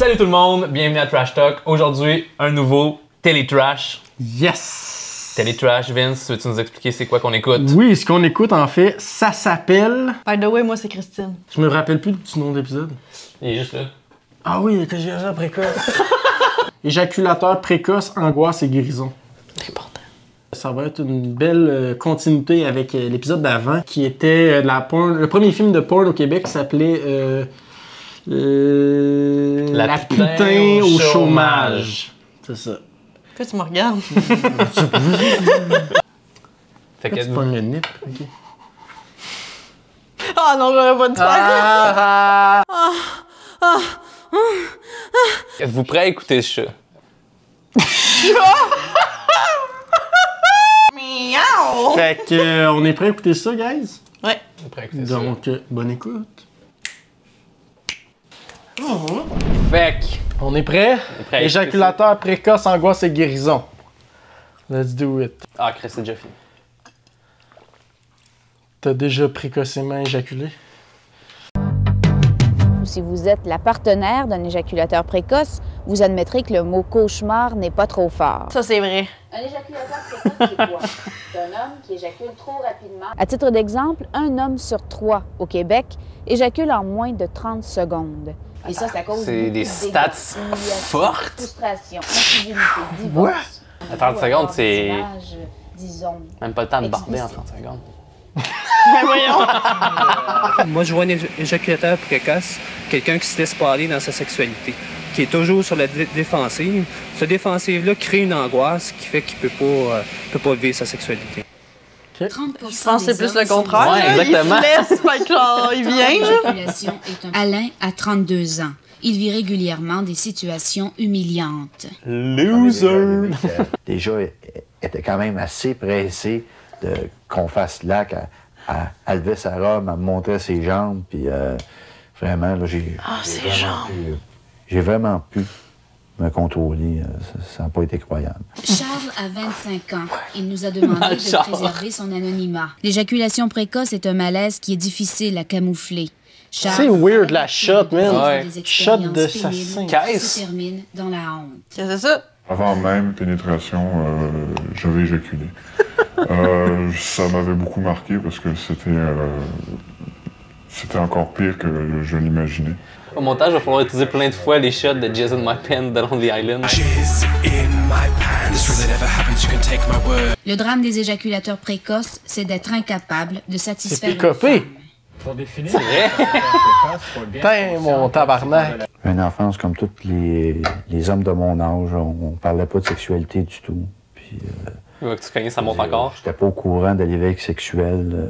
Salut tout le monde, bienvenue à Trash Talk. Aujourd'hui, un nouveau Télétrash. Yes! Télétrash, Vince, veux-tu nous expliquer c'est quoi qu'on écoute? Oui, ce qu'on écoute, en fait, ça s'appelle... By the way, moi, c'est Christine. Je me rappelle plus du nom de l'épisode. Il est juste là. Ah oui, éjaculateur précoce. Éjaculateur précoce, angoisse et guérison. Important. Ça va être une belle continuité avec l'épisode d'avant, qui était la porn, le premier film de porn au Québec qui s'appelait La putain au chômage. C'est ça. Pourquoi tu me regardes? Fait que Tu pognes le nip, ok. Ah non, j'aurais pas de faire. êtes-vous prêts à écouter ce chat? Miaou! Fait que, on est prêt à écouter ça, guys? Ouais. Vous êtes prêts à écouter ça? Donc, bonne écoute. Fait que, On est prêt? prêt à Éjaculateur précoce, angoisse et guérison. Let's do it. ah, Chris, c'est déjà fini. T'as déjà précocement éjaculé? Si vous êtes la partenaire d'un éjaculateur précoce, vous admettrez que le mot cauchemar n'est pas trop fort. Ça, c'est vrai. Un éjaculateur précoce, c'est quoi? C'est un homme qui éjacule trop rapidement. À titre d'exemple, un homme sur 3 au Québec éjacule en moins de 30 secondes. Et ça, c'est à cause C'est de des stats fortes. Frustration, infidélité, divorce. À 30 secondes, c'est voisinage, disons. même pas le temps de barber en 30 secondes. Mais voyons. Moi, je vois un éjaculateur précoce, quelqu'un qui se laisse pas aller dans sa sexualité, qui est toujours sur la défensive. Cette défensive-là crée une angoisse qui fait qu'il peut pas vivre sa sexualité. Je pense que c'est plus le contraire. Ouais, là. exactement. Il se laisse, fait que genre, il vient, là. Alain a 32 ans. Il vit régulièrement des situations humiliantes. Loser! Déjà, était quand même assez pressé qu'on fasse l'acte à lever sa robe, à me montrer ses jambes, puis vraiment, là, j'ai vraiment pu me contrôler. Ça n'a pas été croyable. Charles a 25 ans. Il nous a demandé de Charles. préserver son anonymat. L'éjaculation précoce est un malaise qui est difficile à camoufler. Charles C'est weird, la shot, man. Ouais. des Shot de expériences sa pénibles caisse. qui se terminent dans la honte. C'est ça. Avant même pénétration, j'avais éjaculé. Ça m'avait beaucoup marqué parce que c'était encore pire que je l'imaginais. Au montage, il va falloir utiliser plein de fois les shots de Jizz in My Pen de Lonely Island. Le drame des éjaculateurs précoces, c'est d'être incapable de satisfaire C'est une picopé. femme. C'est vrai? Putain, mon tabarnak. Une enfance comme tous les hommes de mon âge, on parlait pas de sexualité du tout. Puis, Il va que tu connais, ça monte encore. j'étais pas au courant de l'éveil sexuel.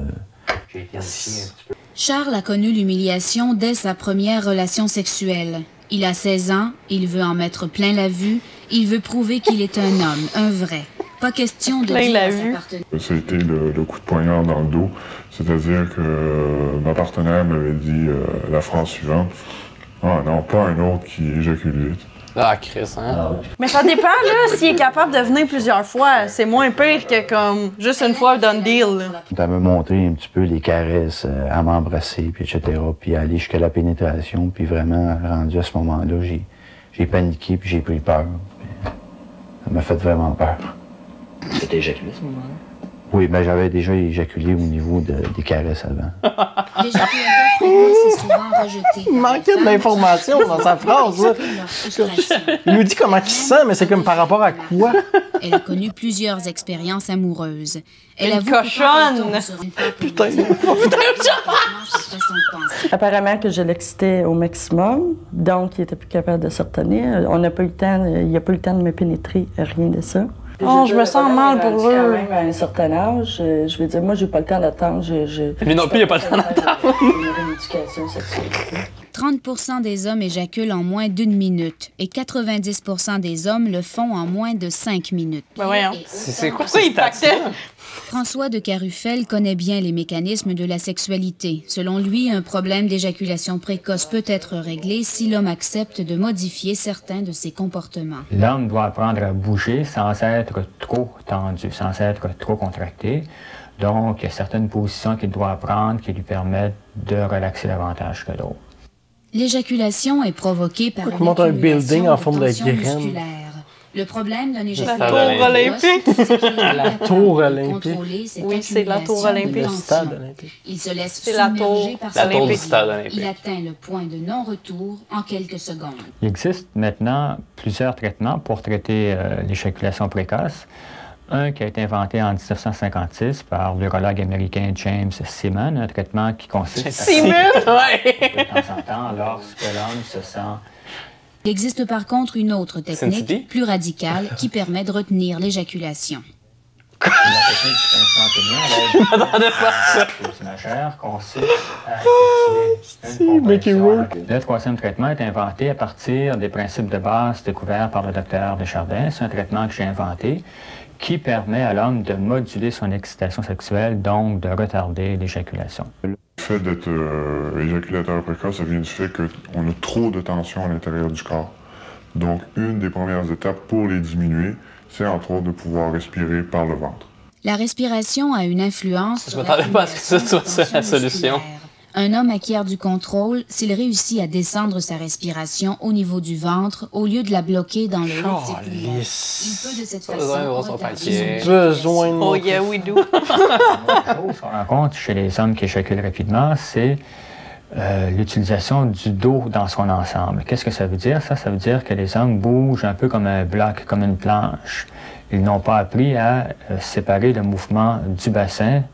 Charles a connu l'humiliation dès sa première relation sexuelle. Il a 16 ans, il veut en mettre plein la vue, il veut prouver qu'il est un homme, un vrai. Pas question de Plein dire la à sa vue. partenaire. Ça a été le coup de poignard dans le dos. C'est-à-dire que ma partenaire m'avait dit la phrase suivante. « Ah non, pas un autre qui éjacule vite. » Ah, Chris, hein? Mais ça dépend, là, s'il est capable de venir plusieurs fois. C'est moins pire que comme juste une fois done deal. Là. Elle m'a montré un petit peu les caresses, à m'embrasser, puis etc., puis aller jusqu'à la pénétration, puis vraiment, rendu à ce moment-là, j'ai paniqué, puis j'ai pris peur. Puis ça m'a fait vraiment peur. T'as éjaculé à ce moment-là? Oui, ben j'avais déjà éjaculé au niveau des caresses avant. L'éjaculateur précoce est souvent rejeté. Il manquait de l'information dans sa phrase, là. Il nous dit comment il se sent, mais c'est comme par rapport à quoi? Elle a connu plusieurs expériences amoureuses. Elle Une avoue que quand cochonne! elle tombe sur une femme Putain. sa façon de penser. Apparemment que je l'excitais au maximum, donc il était plus capable de se retenir. On n'a pas eu le temps, il n'a pas eu le temps de me pénétrer, rien de ça. Oh, je me sens mal pour Quand eux. même à un certain âge, je veux dire, moi, j'ai pas le temps d'attendre. Lui non plus, il a pas le temps d'attendre. Une éducation sexuelle. 30% des hommes éjaculent en moins d'1 minute et 90% des hommes le font en moins de 5 minutes. Ben voyons. C'est quoi Pourquoi ce il pactait? François de Carufel connaît bien les mécanismes de la sexualité. Selon lui, un problème d'éjaculation précoce peut être réglé si l'homme accepte de modifier certains de ses comportements. L'homme doit apprendre à bouger sans être trop tendu, sans être trop contracté. Donc, il y a certaines positions qu'il doit apprendre qui lui permettent de relaxer davantage que d'autres. L'éjaculation est provoquée par Pourquoi tu montes un building en forme de graine? Le problème d'un La tour olympique. La tour olympique. Oui, c'est la tour olympique. Le stade olympique. Il se laisse C'est la submerger tour. par La sa tour du désir. stade olympique. Il atteint le point de non-retour en quelques secondes. Il existe maintenant plusieurs traitements pour traiter l'éjaculation précoce. Un qui a été inventé en 1956 par l'urologue américain James Seaman, un traitement qui consiste à Seaman? de temps en temps lorsque l'homme se sent... Il existe par contre une autre City? technique, plus radicale, qui permet de retenir l'éjaculation. La technique du pinceau inténué consiste à effectuer une compression. Le troisième traitement est inventé à partir des principes de base découverts par le docteur Desjardins. C'est un traitement que j'ai inventé qui permet à l'homme de moduler son excitation sexuelle, donc de retarder l'éjaculation. Le fait d'être éjaculateur précoce, ça vient du fait qu'on a trop de tension à l'intérieur du corps. Donc, une des premières étapes pour les diminuer, c'est entre autres de pouvoir respirer par le ventre. La respiration a une influence Je sur m'attendais pas à ce que ça soit ça la solution. musculaire. Un homme acquiert du contrôle s'il réussit à descendre sa respiration au niveau du ventre au lieu de la bloquer dans le haut de ses poumons. Il peut de cette façon retarder son Besoin de Oh yeah, we do. Ce qu'on rencontre chez les hommes qui éjaculent rapidement, c'est l'utilisation du dos dans son ensemble. Qu'est-ce que ça veut dire? Ça veut dire que les hommes bougent un peu comme un bloc, comme une planche. Ils n'ont pas appris à séparer le mouvement du bassin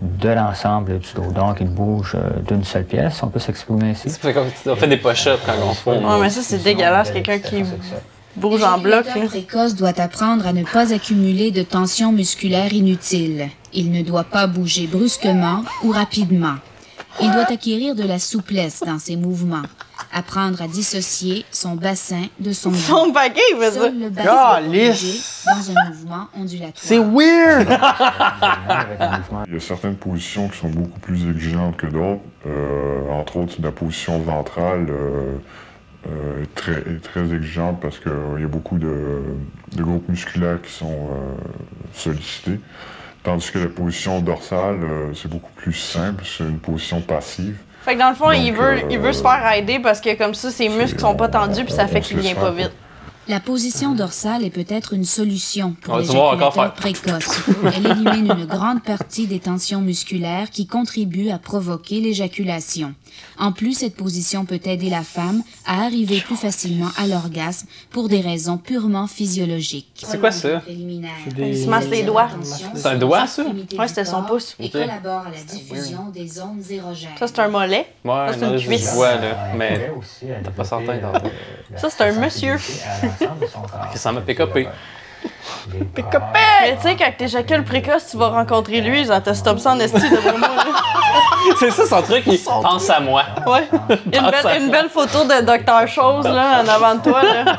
de l'ensemble du dos. Donc, ils bougent d'une seule pièce. On peut s'exprimer ici. C'est comme si on fait des push-ups quand on se fout. Ouais, mais ça, c'est dégueulasse, quelqu'un qui bouge en bloc. L'éjaculateur précoce doit apprendre à ne pas accumuler de tension musculaire inutile. Il ne doit pas bouger brusquement ou rapidement. Il doit acquérir de la souplesse dans ses mouvements, apprendre à dissocier son bassin de son dos. Son paquet, il veut Seul dire. le bassin doit bouger dans un mouvement ondulatoire. C'est weird! Il y a certaines positions qui sont beaucoup plus exigeantes que d'autres. Entre autres, la position ventrale est très exigeante parce qu'il y a beaucoup de groupes musculaires qui sont sollicités. Tandis que la position dorsale, c'est beaucoup plus simple, c'est une position passive. Fait que dans le fond, Donc, il veut se faire aider parce que comme ça, ses muscles sont pas tendus puis ça fait qu'il vient pas vite. La position dorsale est peut-être une solution pour On va devoir encore l'éjaculateur précoce. Elle élimine une grande partie des tensions musculaires qui contribuent à provoquer l'éjaculation. En plus, cette position peut aider la femme à arriver plus facilement à l'orgasme pour des raisons purement physiologiques. C'est quoi ça? Il se masse les doigts. C'est un doigt, ça? Ouais, c'était son pouce. Et collabore à la diffusion des ondes érogènes. Ça, c'est un mollet. Ouais, Ça, c'est une non, je cuisse. vois, là. Mais t'es pas certain. Ça, c'est un monsieur. Ça m'a pick-upé. Mais tu sais, quand t'éjacules précoce, tu vas rencontrer lui, genre t'as stop ça en esti devant moi. Là. C'est ça son truc, il pense à moi. Ouais. Une belle photo de Dr. Chose là, en avant de toi. Là.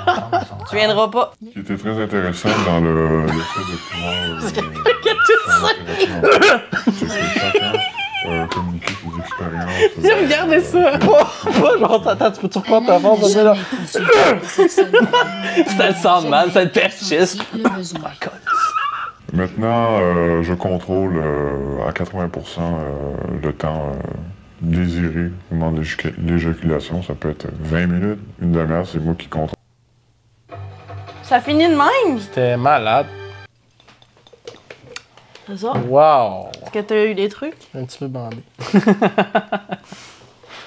Tu viendras pas. Ce qui était très intéressant dans le fait de pouvoir communiquer ses expériences. J'ai regardé ça! Pas genre, attends, tu peux-tu reprendre ta force? Là? C'était le Sandman, c'était le Pestchis. Maintenant, je contrôle à 80% le temps désiré au moment de l'éjaculation. Ça peut être 20 minutes, une demi-heure, c'est moi qui contrôle. Ça finit de même? C'était malade. C'est ça? Wow! Est-ce que t'as eu des trucs? Un petit peu bandé.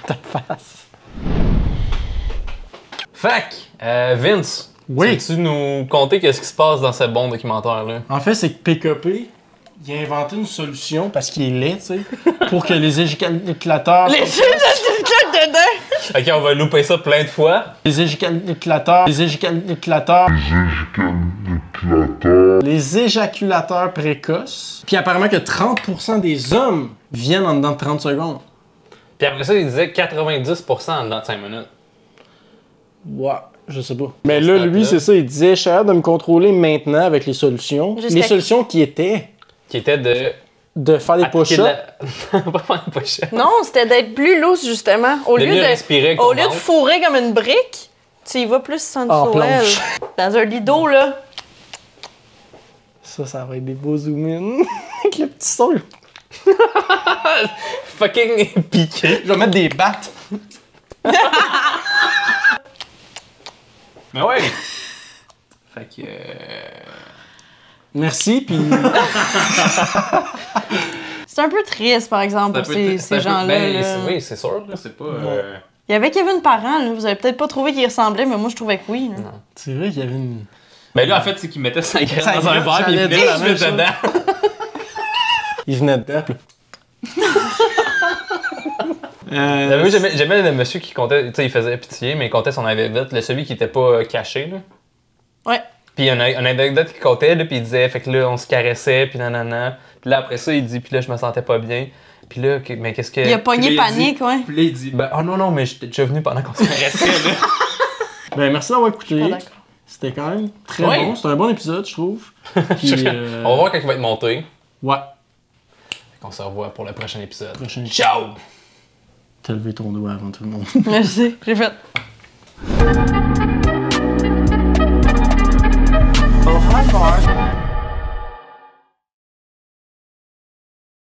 Ta face. Fac, Vince, oui. Peux-tu nous conter qu'est-ce qui se passe dans ce bon documentaire-là? En fait, c'est que PKP, il a inventé une solution, parce qu'il est laid, tu sais, pour que les éjaculateurs... Les éjaculateurs dedans! Ok, on va louper ça plein de fois. Les éjaculateurs précoces. Puis apparemment que 30% des hommes viennent en dedans de 30 secondes. Puis après ça, il disait 90% en dedans de 5 minutes. Ouais, je sais pas. Mais là, lui, c'est ça, il disait, je suis capable de me contrôler maintenant avec les solutions. Les solutions qui étaient... Qui étaient de faire des push-ups. Pas faire des push-ups. Non, c'était d'être plus loose, justement. Au lieu de fourrer comme une brique, tu y vas plus sans sourire. Dans un lit d'eau, là. Ça va être des beaux zoom-in. Avec le petit son. Fucking piqué. Je vais mettre des battes. Mais ouais! Fait que... Merci, puis... C'est un peu triste, par exemple, pour ces gens-là. Ben, oui, c'est sûr. C'est pas... Il y avait Kevin Parent, là. Vous avez peut-être pas trouvé qu'il ressemblait, mais moi, je trouvais que oui. C'est vrai qu'il y avait une... Ben là, en fait, c'est qu'il mettait sa graine dans un verre et il venait la mettre dedans. Il venait dedans. J'aimais le monsieur qui comptait, tu sais, il faisait pitié, mais il comptait son anecdote, celui qui était pas caché, là. Ouais. Puis il y a une anecdote qu'il comptait, là, puis il disait, fait que là, on se caressait, puis nanana. Puis là, après ça, il dit, puis là, je me sentais pas bien. Puis là, mais qu'est-ce que... Il a pogné panique, ouais. Puis là, il dit, ben, oh non, mais j'étais déjà venu pendant qu'on se caressait, là. Ben, merci d'avoir écouté. Je suis pas d'accord. C'était quand même très bon. C'était un bon épisode, je trouve. Puis, on va voir quand il va être monté. Ouais. On se revoit pour le prochain épisode. Ciao! T'as levé ton doigt avant tout le monde. Merci, j'ai fait.